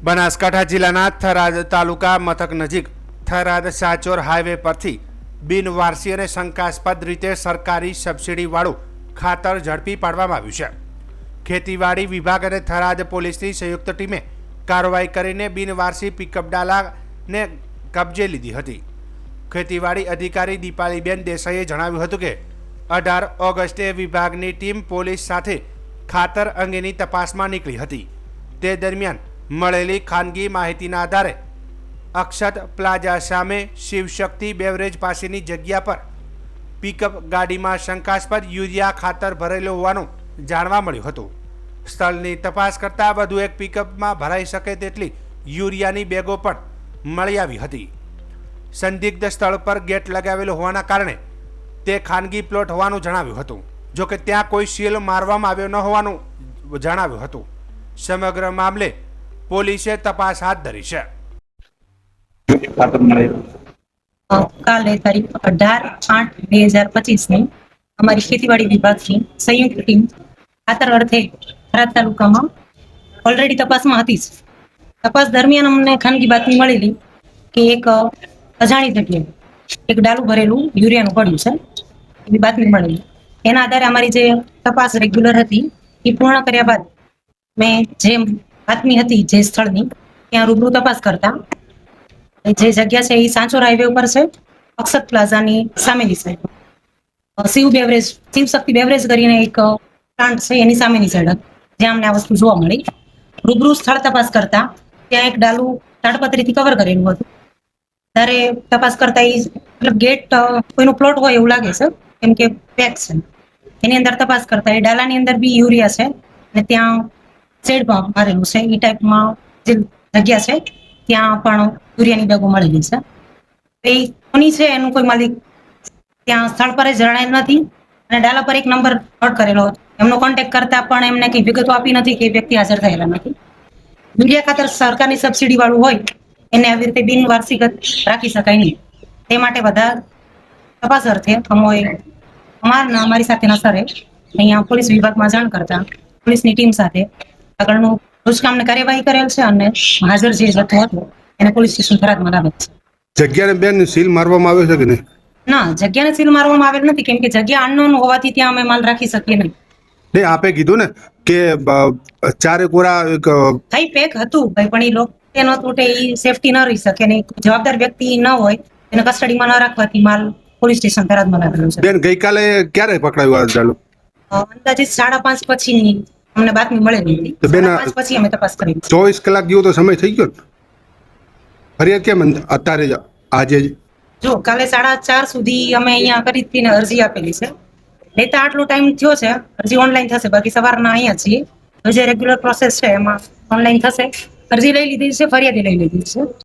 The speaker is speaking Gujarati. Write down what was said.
બનાસકાંઠા જિલ્લાના થરાદ તાલુકા મથક નજીક થરાદ સાચોર હાઈવે પરથી બિનવારસી અને શંકાસ્પદ રીતે સરકારી સબસિડીવાળું ખાતર ઝડપી પાડવામાં આવ્યું છે। ખેતીવાડી વિભાગ અને થરાદ પોલીસની સંયુક્ત ટીમે કાર્યવાહી કરીને બિનવારસી પિકઅપ ડાલાને કબજે લીધી હતી। ખેતીવાડી અધિકારી દીપાલીબેન દેસાઈએ જણાવ્યું હતું કે 18 ઓગસ્ટે વિભાગની ટીમ પોલીસ સાથે ખાતર અંગેની તપાસમાં નીકળી હતી। તે દરમિયાન મળેલી ખાનગી માહિતીના આધારે અક્ષત પ્લાઝા સામે શિવશક્તિ બેવરેજ પાસેની જગ્યા પર પિકઅપ ગાડીમાં શંકાસ્પદ યુરિયા ખાતર ભરેલું હોવાનું જાણવા મળ્યું હતું। સ્થળની તપાસ કરતા વધુ એક પિકઅપમાં ભરાઈ શકે તેટલી યુરિયાની બેગો પણ મળી આવી હતી। સંદિગ્ધ સ્થળ પર ગેટ લગાવેલો હોવાના કારણે તે ખાનગી પ્લોટ હોવાનું જણાવ્યું હતું। જોકે ત્યાં કોઈ સીલ મારવામાં આવ્યો ન હોવાનું જણાવ્યું હતું। સમગ્ર મામલે પોલીસે તપાસ હાથ ધરી છે। કાલે તારીખ 18/8/2025 અમારી ખેતીવાડી વિભાગની સંયુક્ત ટીમ ખાતર અર્થે થરાદ તાલુકામાં ઓલરેડી તપાસમાં હતી। તપાસ દરમિયાન અમને ખાનગી બાતમી મળેલી કે એક અજાણી જગ્યાએ એક ડાલું ભરેલું યુરિયાનું પડ્યું છે, એવી બાતમી મળેલી। એના આધારે અમારી જે તપાસ રેગ્યુલર હતી એ પૂર્ણ કર્યા બાદ મેં જે બાતમી હતી જે સ્થળની ત્યાં રૂબરૂ તપાસ કરતા જે જગ્યા છે એ સાંચોર હાઈવે ઉપર છે, અક્ષત પ્લાઝાની સામેની સાઈડ શિવશક્તિ બેવરેજ કરીને એક પ્લાન્ટ છે એની સામેની સાઈડ જ્યાં અમને આ વસ્તુ જોવા મળી। રૂબરૂ સ્થળ તપાસ કરતા ત્યાં એક ડાલું તાડપત્રીથી કવર કરેલું હતું। ત્યારે તપાસ કરતા એ મતલબ ગેટ કોઈનો પ્લોટ હોય એવું લાગે છે, કેમ કે પેક છે। એની અંદર તપાસ કરતા એ ડાલાની અંદર બી યુરિયા છે અને ત્યાં શેડ મારેલું છે એ ટાઈપમાં જે જગ્યા છે ત્યાં પણ યુરિયાની બેગો મળેલી છે। એ કોની છે એનું કોઈ માલિક ત્યાં સ્થળ પર જ જણાયેલ નથી અને ડાલા પર એક નંબર નોટ કરેલો હતો। એમનો કોન્ટેક્ટ કરતા પણ એમને કઈ વિગતો આપી નથી કે વ્યક્તિ હાજર થયેલા નથી। યુરિયા ખાતર સરકારની સબસિડી વાળું હોય એને આવી રીતે બિનવાર્ષિક રાખી શકાય નહીં। તે માટે બધા તપાસ અર્થે અમારી સાથેના સરે અહીંયા પોલીસ વિભાગમાં જાણ કરતા પોલીસની ટીમ સાથે આગળનું રોજકામની કાર્યવાહી કરેલ છે અને હાજર જે જતો હતો એને પોલીસ સ્ટેશન થરાદમાં લાવેલ છે। જગ્યાને બેન સીલ મારવામાં આવે છે કે નહીં? ના, જગ્યાને સીલ મારવામાં આવેલ નથી, કેમ કે જગ્યા અનનોન હોવાથી ત્યાં અમે માલ રાખી શકીએ નહીં। નહીં, આપે કીધું ને કે ચારે કોરા એક થઈ પેક હતું ભાઈ, પણ એ લોકો ન તૂટે એ સેફટી ન રહી શકે ને જવાબદાર વ્યક્તિ ન હોય એને કસ્ટડીમાં ન રાખવાથી માલ પોલીસ સ્ટેશન થરાદમાં લાવેલું છે। બેન ગઈકાલે ક્યારે પકડાયું આ ડાલું? અંદાજિત 5:30 પછીની અમને બાતમી મળેલી હતી। તો બેન 5:30 પછી અમે તપાસ કરી। 24 કલાક જેવો તો સમય થઈ ગયો ને? ફરિયાદ કેમ અત્યારે આજે જો કાલે 4:30 સુધી અમે અહીંયા કરી હતી ને અરજી આપેલી છે। લેતા આટલો ટાઈમ થયો છે, અરજી ઓનલાઈન થશે, બાકી સવારના અહીંયા છીએ। જે રેગ્યુલર પ્રોસેસ છે એમાં ઓનલાઈન થશે। અરજી લઈ લીધી છે, ફરિયાદી લઈ લીધી છે।